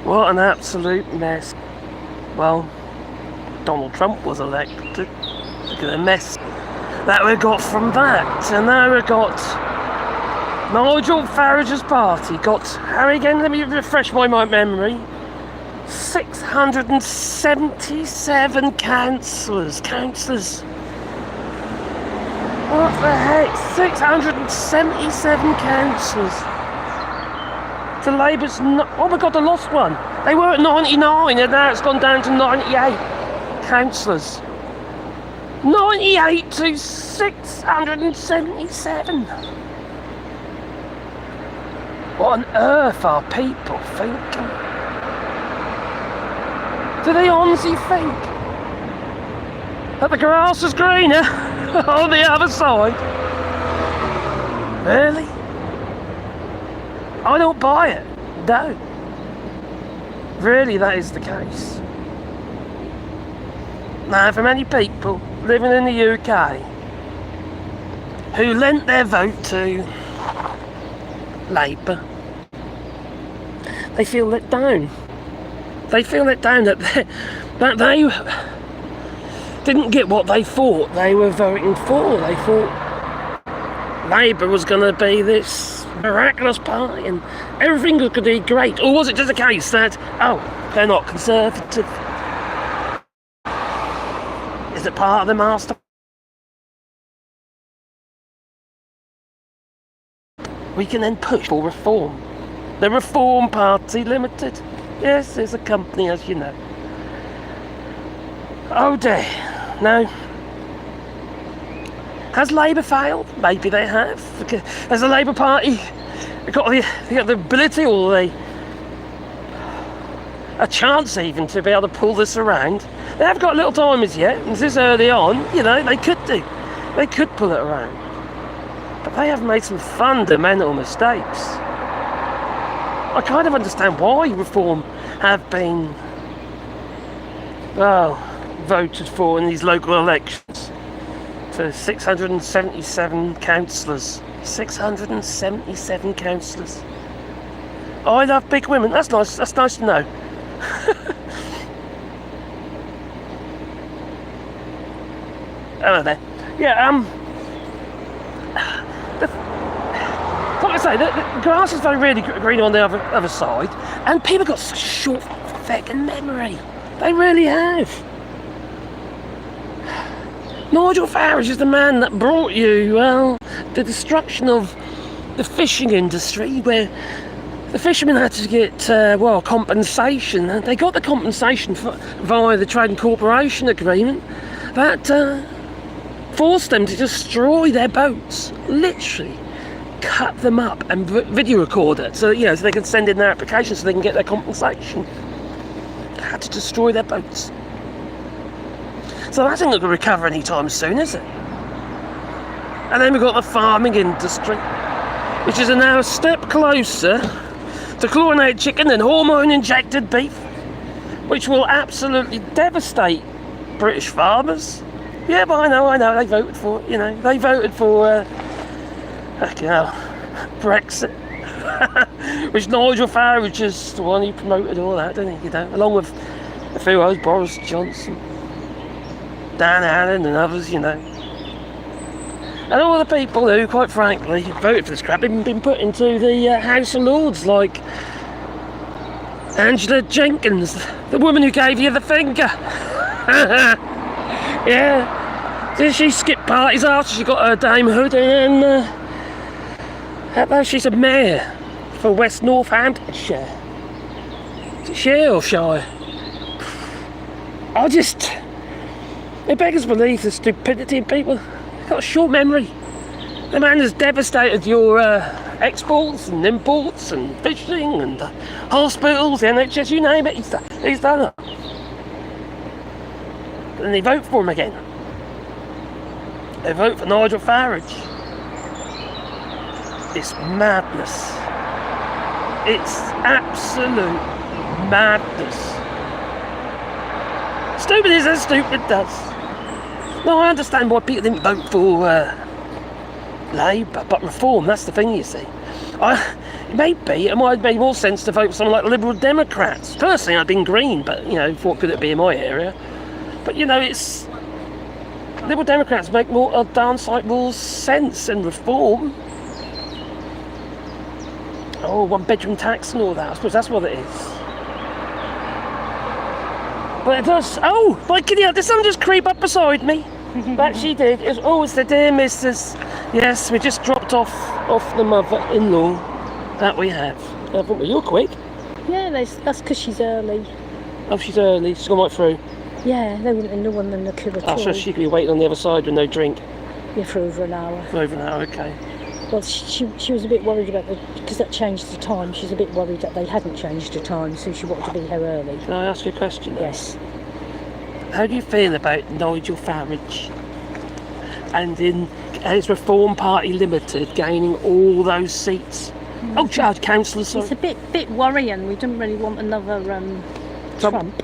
What an absolute mess. Well, Donald Trump was elected. Look at the mess that we got from that. And now we got Nigel Farage's party. Got, how again, let me refresh my memory. 677 councillors. What the heck? 677 councillors. The Labour's oh my god, they lost one. They were at 99 and now it's gone down to 98 councillors. 98 to 677. What on earth are people thinking? Do they honestly think that the grass is greener on the other side? Really? I don't buy it. No. Really, that is the case. Now, for many people living in the UK who lent their vote to Labour, they feel let down. They feel let down that they didn't get what they thought they were voting for. They thought Labour was going to be this miraculous party and everything was going to be great. Or was it just a case that, oh, they're not Conservative? Is it part of the master? We can then push for reform. The Reform Party Limited. Yes, there's a company, as you know. Oh dear. Now, has Labour failed? Maybe they have. Has the Labour Party got the ability or a chance even to be able to pull this around? They have got little time as yet, and this is early on, you know, they could pull it around. But they have made some fundamental mistakes. I kind of understand why reform have been, well, voted for in these local elections. For 677 councillors. 677 councillors. Oh, I love big women. That's nice. That's nice to know. Hello there. Yeah, like I say, the grass is very really green on the other side, and people got such short fucking memory. They really have. Nigel Farage is the man that brought you, well, the destruction of the fishing industry, where the fishermen had to get, well, compensation. They got the compensation via the Trade and Corporation Agreement that forced them to destroy their boats, literally cut them up and video record it, so so they can send in their application so they can get their compensation. They had to destroy their boats. So that ain't going to recover anytime soon, is it? And then we've got the farming industry, which is now a step closer to chlorinated chicken and hormone-injected beef, which will absolutely devastate British farmers. Yeah, but I know, they voted for it, they voted for, Brexit, which Nigel Farage is the one who promoted all that, didn't he, along with a few others, Boris Johnson, Dan Allen and others, and all the people who, quite frankly, voted for this crap have been put into the House of Lords, like Angela Jenkins, the woman who gave you the finger. Yeah, did she skip parties after she got her damehood, and she's a mayor for West Northamptonshire. Is it Shire or Shire? It beggars belief the stupidity in people. They've got a short memory. The man has devastated your exports and imports and fishing and hospitals, the NHS, you name it, he's done it. And they vote for him again. They vote for Nigel Farage. It's madness. It's absolute madness. Stupid is as stupid does. No, I understand why people didn't vote for Labour, but reform, that's the thing, you see. maybe it might have made more sense to vote for someone like Liberal Democrats. Personally, I've been Green, but, you know, thought could it be in my area? But, you know, it's... Liberal Democrats make more downside rules sense and reform. Oh, one-bedroom tax and all that. I suppose that's what it is. But it does... Oh, my giddy up, did someone just creep up beside me? That she did. It's the dear Mrs. Yes, we just dropped off the mother-in-law that we have. Haven't we? You're quick. Yeah, that's because she's early. Oh, she's early. She's gone right through. Yeah, they wouldn't know one than the queue at all. So she could be waiting on the other side with no drink. Yeah, for over an hour. For over an hour, okay. Well, she was a bit worried about because that changed the time. She's a bit worried that they hadn't changed the time, so she wanted to be here early. Can I ask you a question? Then? Yes. How do you feel about Nigel Farage and in his Reform Party Limited gaining all those seats? Oh, charge councillors, sorry. It's a bit worrying. We didn't really want another Trump.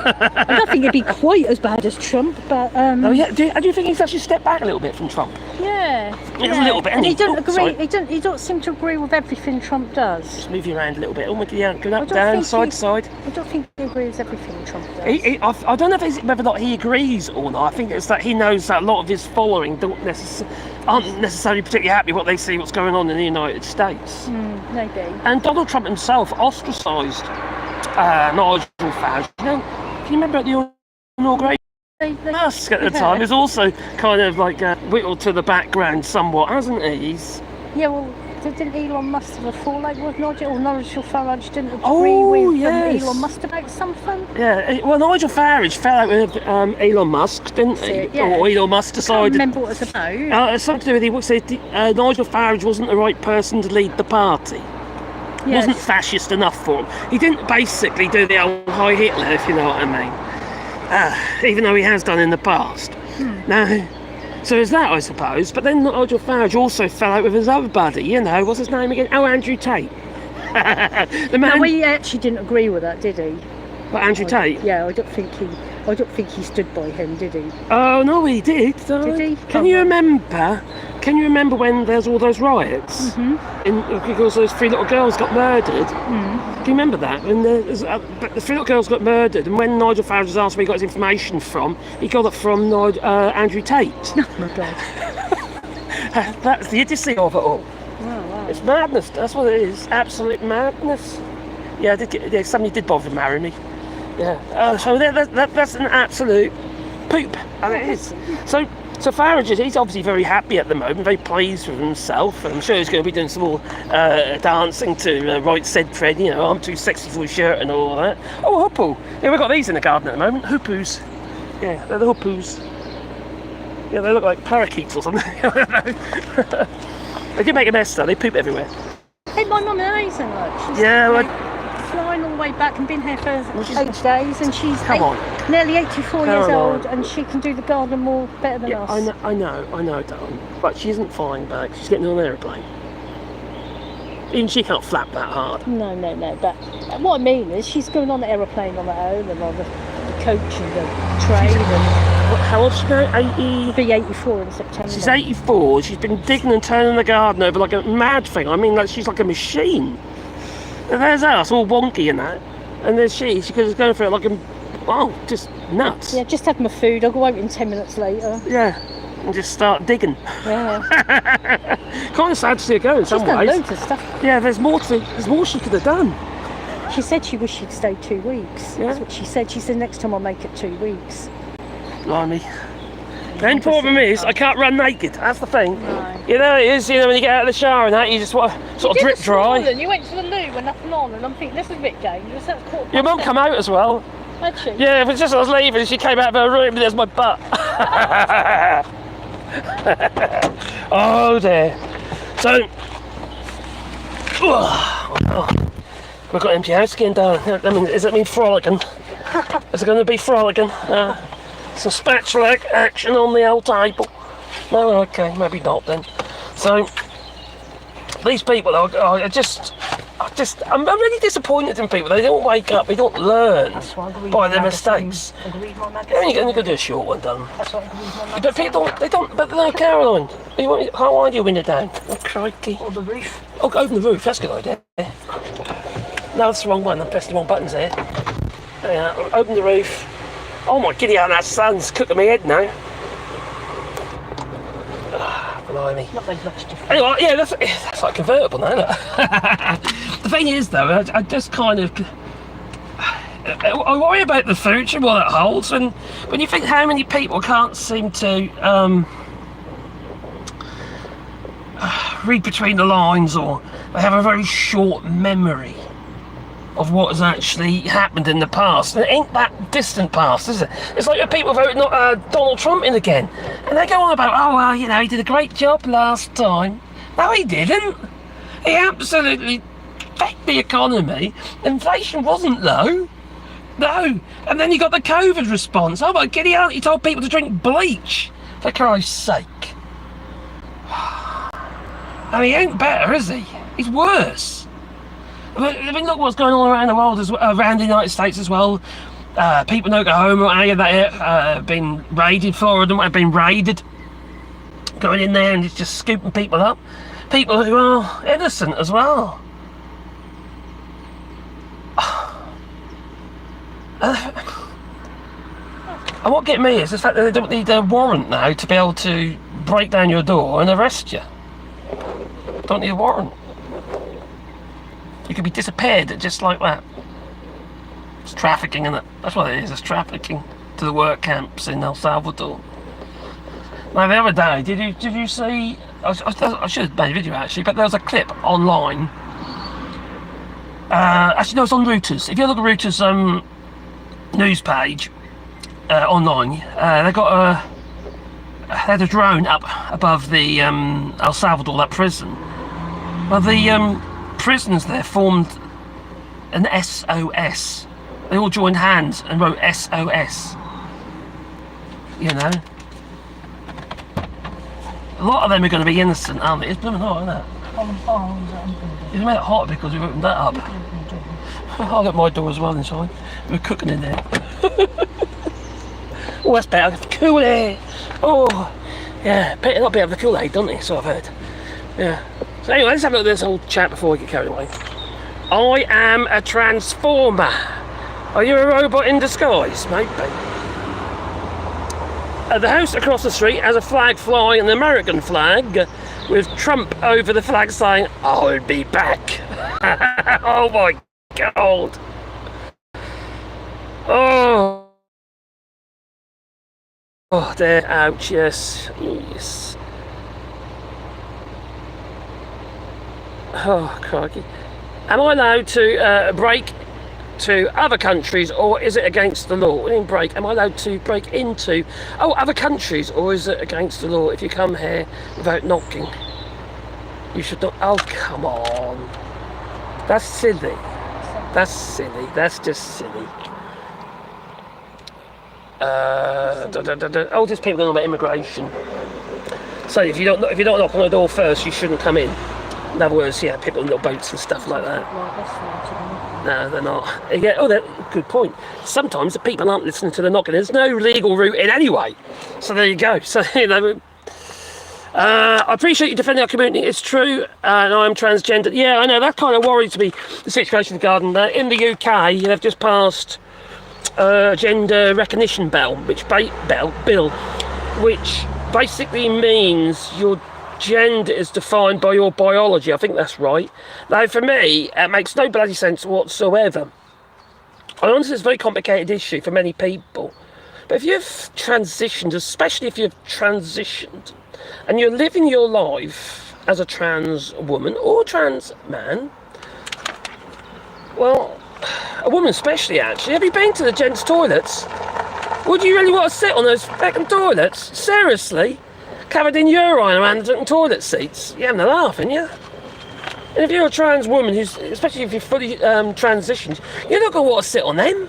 I don't think it'd be quite as bad as Trump, but... Oh, yeah. Do you think he's actually stepped back a little bit from Trump? Yeah. A little bit, and he doesn't agree. He don't seem to agree with everything Trump does. Just move you around a little bit. Oh, yeah, go up, down, side to side. I don't think he agrees with everything Trump does. I don't know whether or not he agrees or not. I think it's that he knows that a lot of his following aren't necessarily particularly happy what they see what's going on in the United States. Maybe. And Donald Trump himself ostracised Nigel Farage. You know, can you remember at the inauguration? Musk at the time is also kind of like whittled to the background somewhat, hasn't he? Yeah, well, didn't Elon Musk have a fallout with Nigel? Or Nigel Farage didn't agree with Elon Musk about something? Yeah, well, Nigel Farage fell out with Elon Musk, didn't he? Yeah. Or Elon Musk decided... I can't remember what it was about. It's something to do with he said Nigel Farage wasn't the right person to lead the party. Yes. Wasn't fascist enough for him. He didn't basically do the old High Hitler, if you know what I mean. Even though he has done in the past. Now, so there's that, I suppose. But then Nigel Farage also fell out with his other buddy, you know, what's his name again? Oh, Andrew Tate. The man... No, he actually didn't agree with that, did he? But Andrew Tate? Yeah, I don't think he stood by him, did he? Oh no, he did. Did he? Can you remember when there's all those riots? Because those three little girls got murdered. Do you remember that? When the three little girls got murdered, and when Nigel Farage was asked where he got his information from, he got it from Andrew Tate. Oh my God. That's the idiocy of it all. Wow. It's madness. That's what it is. Absolute madness. Yeah, somebody did bother to marry me. Yeah. So that's an absolute poop, and it is. So Farage, he's obviously very happy at the moment, very pleased with himself. I'm sure he's going to be doing some more dancing to Right Said Fred, you know, I'm too sexy for a shirt and all that. Oh, hoopoe. Yeah, we've got these in the garden at the moment. Hoopoes. Yeah, they're the hoopoes. Yeah, they look like parakeets or something. They do make a mess though, they poop everywhere. Hey, my mum amazing, look. Yeah, flying all the way back and been here for 8 days, and she's nearly 84 years old, and she can do the garden more better than us. I know, darling. But she isn't flying back. She's getting on an aeroplane. Even she can't flap that hard. No. But what I mean is, she's going on the aeroplane on her own, and on the coach and the train. How old is she now? 80? She'll be 84 in September. She's 84. She's been digging and turning the garden over like a mad thing. I mean, like she's like a machine. And there's us, all wonky and that. And there's she's going for it like just nuts. Yeah, just have my food. I'll go out in 10 minutes later. Yeah, and just start digging. Yeah. Kind of sad to see her go in some ways. She's done loads of stuff. Yeah, there's more she could have done. She said she wished she'd stayed 2 weeks. Yeah. That's what she said. She said next time I'll make it 2 weeks. Blimey. The only problem is I can't run naked. That's the thing. No. You know it is. You know when you get out of the shower and that, you just want to sort of drip dry. You went to the loo with nothing on, and I'm thinking this is a bit dangerous. That's quarter past Your mum 7. come out as well. Had she? Yeah, it was just as I was leaving, and she came out of her room and there's my butt. Oh dear. So, we've got an empty house again, darling. I mean, does that mean frolicking? Is it going to be frolicking? Some spatula action on the old table. No, okay, maybe not then. So, these people, I I'm really disappointed in people. They don't wake up, they don't learn by their mistakes. You're only going to do a short one, done. But people don't, but no, Caroline, how wide do you window down? Oh, crikey. Or the roof. Oh, open the roof, that's a good idea. No, that's the wrong one, I pressed the wrong buttons there. Yeah, open the roof. Oh my giddy aunt, that sun's cooking my head now. Blimey. Not very much different. Anyway, yeah, that's like convertible now, look. The thing is, though, I just kind of... I worry about the future, what it holds, and when you think how many people can't seem to read between the lines, or they have a very short memory of what has actually happened in the past. And it ain't that distant past, is it? It's like the people voting Donald Trump in again, and they go on about, oh well, you know, he did a great job last time. No, he didn't. He absolutely wrecked the economy. Inflation wasn't low. No. And then you got the COVID response. Oh my giddy aunt, he told people to drink bleach, for Christ's sake. I mean, he ain't better, is he? He's worse. I mean, look what's going on around the world, around the United States as well. People in Oklahoma that been raided, Florida have been raided, going in there and it's just scooping people up. People who are innocent as well. And what get me is the fact that they don't need a warrant now to be able to break down your door and arrest you. Don't need a warrant. You could be disappeared just like that. It's trafficking, isn't it? That's what it is, it's trafficking to the work camps in El Salvador. Now the other day, did you see, I should have made a video actually, but there was a clip online. Actually no, it's on Reuters. If you look at Reuters news page online, they had a drone up above the El Salvador, that prison. Well, the prisoners there formed an SOS. They all joined hands and wrote SOS. You know? A lot of them are going to be innocent, aren't they? It's blooming hot, isn't it? It's made it hot because we've opened that up. I'll get my door as well inside. We're cooking in there. Oh, that's better. Cool air. Oh, yeah. Better not be able to cool air, don't they? So I've heard. Yeah. So anyway, let's have a look at this old chat before we get carried away. I am a transformer. Are you a robot in disguise? Maybe. The house across the street has a flag flying, an American flag, with Trump over the flag saying, I'll be back. Oh my God. Oh. Oh dear, ouch, yes. Yes. Oh, crikey. Am I allowed to break to other countries, or is it against the law? What do you mean break? Am I allowed to break into other countries, or is it against the law if you come here without knocking? You should not. Oh, come on. That's silly. That's silly. That's just silly. Oldest people going on about immigration. So if you don't knock on the door first, you shouldn't come in. In other words, yeah, people in little boats and stuff like that. No, they're not. Yeah, good point. Sometimes the people aren't listening to the knocking. There's no legal route in anyway. So there you go. So, you know, I appreciate you defending our community. It's true, and I'm transgender. Yeah, I know, that kind of worries me, the situation in the garden. In the UK, they've just passed gender recognition bill, which basically means your gender is defined by your biology. I think that's right. Now, for me, it makes no bloody sense whatsoever. I understand it's a very complicated issue for many people. But if you've transitioned, especially if you've transitioned, and you're living your life as a trans woman or trans man, well, a woman especially, actually, have you been to the gents' toilets? Would you really want to sit on those fucking toilets? Seriously? Covered in urine around the toilet seats? You're having a laugh, aren't you? And if you're a trans woman, especially if you're fully transitioned, you're not going to want to sit on them.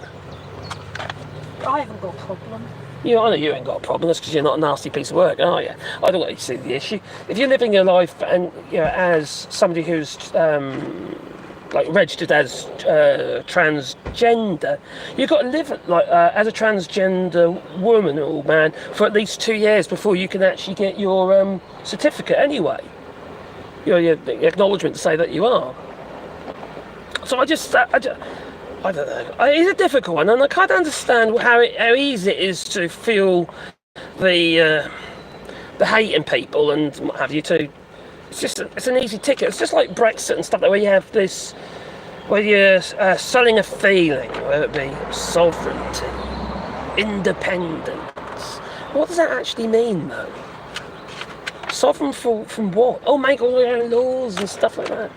I haven't got a problem. I know you ain't got a problem. That's because you're not a nasty piece of work, are you? I don't want you to see the issue. If you're living your life and, you know, as somebody who's like registered as transgender, you've got to live like as a transgender woman or man for at least 2 years before you can actually get your certificate anyway. Your acknowledgement to say that you are. So I don't know. It's a difficult one, and I can't understand how easy it is to feel the hate in people and what have you too. It's an easy ticket. It's just like Brexit and stuff like where you have this, where you're selling a feeling, whether it be sovereignty, independence. What does that actually mean, though? Sovereign from what? Oh, make all your own laws and stuff like that.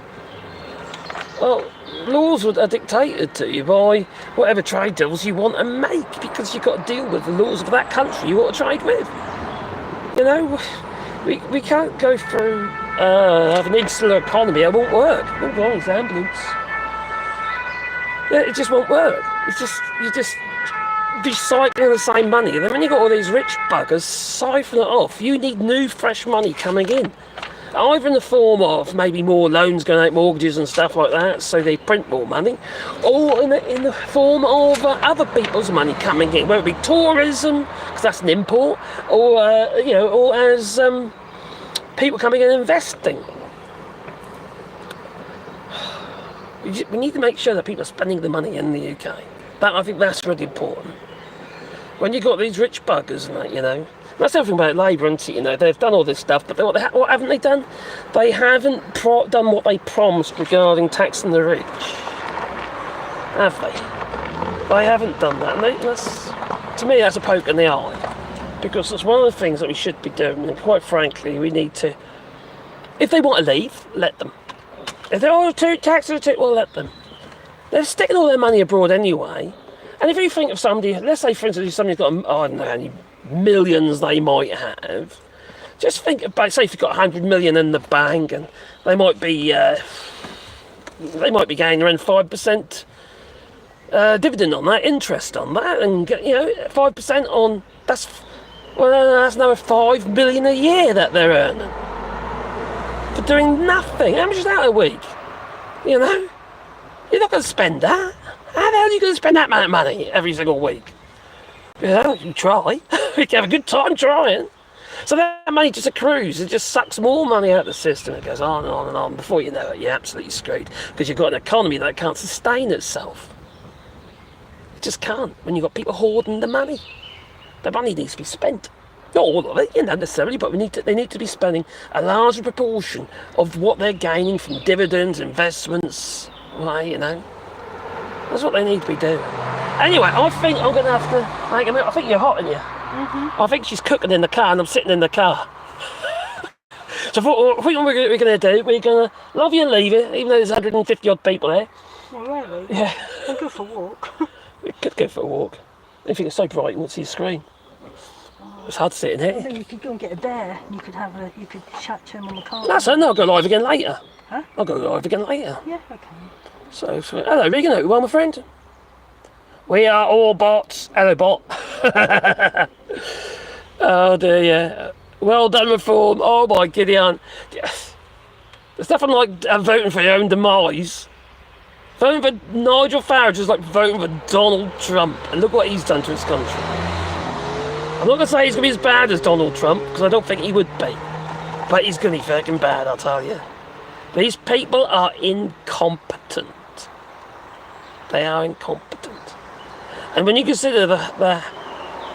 Well, laws are dictated to you by whatever trade deals you want to make, because you've got to deal with the laws of that country you want to trade with. You know, we can't go through have an insular economy. It won't work. Oh, wrong ambulance. Yeah, it just won't work. You're just recycling the same money. And then when you've got all these rich buggers, siphon it off. You need new, fresh money coming in. Either in the form of maybe more loans going out, mortgages and stuff like that, so they print more money, or in the form of other people's money coming in, whether it be tourism, because that's an import, or or as people coming in and investing. We need to make sure that people are spending the money in the UK. I think that's really important. When you've got these rich buggers and that, that's everything about Labour, isn't it? They've done all this stuff, but what haven't they done? They haven't done what they promised regarding taxing the rich, have they? They haven't done that, and to me, that's a poke in the eye, because it's one of the things that we should be doing. And quite frankly, we need to. If they want to leave, let them. If they want to tax it, well, let them. They're sticking all their money abroad anyway. And if you think of somebody, let's say, for instance, somebody's got, I don't know, any millions they might have, just think about, say if you've got 100 million in the bank, and they might be gaining around 5% dividend on that, interest on that, and 5% on that's another 5 million a year that they're earning for doing nothing. How much is that a week? You're not going to spend that. How the hell are you going to spend that amount of money every single week? You try. You can have a good time trying. So that money just accrues. It just sucks more money out of the system. It goes on and on and on. Before you know it, you're absolutely screwed, because you've got an economy that can't sustain itself. It just can't when you've got people hoarding the money. The money needs to be spent. Not all of it, necessarily, but they need to be spending a larger proportion of what they're gaining from dividends, investments. That's what they need to be doing. Anyway, I think I'm going to have to make a move. I think you're hot, aren't you? Mm-hmm. I think she's cooking in the car and I'm sitting in the car. So what we're going to do, we're going to love you and leave you, even though there's 150 odd people there. Well, really? Yeah. I'll go for a walk. We could go for a walk. I think it's so bright you won't see the screen. It's hard to sit in here. I think you could go and get a bear and you could chat to him on the car. That's it, I'll go live again later. Huh? I'll go live again later. Yeah, okay. So hello Regan, well my friend. We are all bots. Hello bot. Oh dear, yeah. Well done reform. Oh my Gideon. There's nothing like voting for your own demise. Voting for Nigel Farage is like voting for Donald Trump, and look what he's done to his country. I'm not going to say he's going to be as bad as Donald Trump, because I don't think he would be. But he's going to be fucking bad, I'll tell you. These people are incompetent. They are incompetent. And when you consider the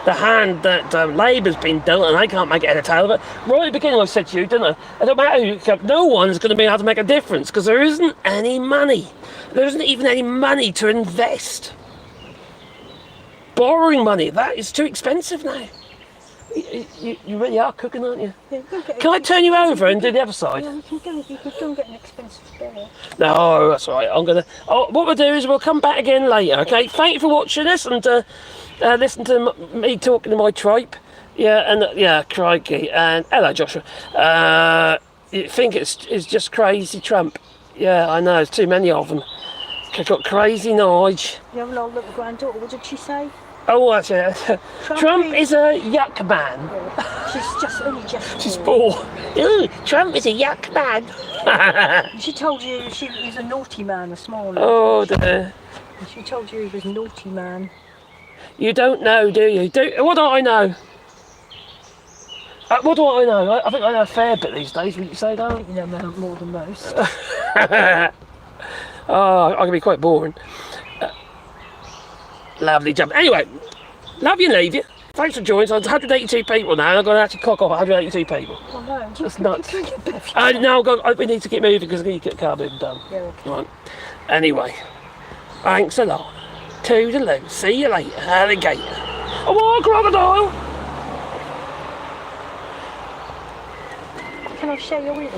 hand that Labour's been dealt, and they can't make head or tail of it, right at the beginning I said to you, didn't I? It don't matter who you come, no one's going to be able to make a difference, because there isn't any money. There isn't even any money to invest. Borrowing money, that is too expensive now. You really are cooking, aren't you? Yeah, can I turn you over and do the other side? Yeah, you could go and get an expensive bear. No, that's all right. What we'll do is we'll come back again later, okay? Thank you for watching this and listen to me talking to my tripe. Crikey. And hello, Joshua. You think it's just crazy Trump? Yeah, I know. There's too many of them. I've got crazy Nige. You have an old little granddaughter. What did she say? Oh, that's it. Trump is a yuck man. Yeah. She's only just. She's poor. Ooh, Trump is a yuck man. She told you he was a naughty man this morning. Oh dear. She told you he was a naughty man. You don't know, do you? What do I know? What do I know? I think I know a fair bit these days, wouldn't you say, darling? You know more than most. Oh, I can be quite boring. Lovely jump. Anyway, love you and leave you. Thanks for joining. So 182 people now, and I've got to actually cock off 182 people. Oh no, That's nuts. no, We need to keep moving because I need to get the car moving done. yeah, okay. Right. Anyway, thanks a lot. Toodaloo. See you later, alligator. Oh, what, crocodile? Can I share your eating?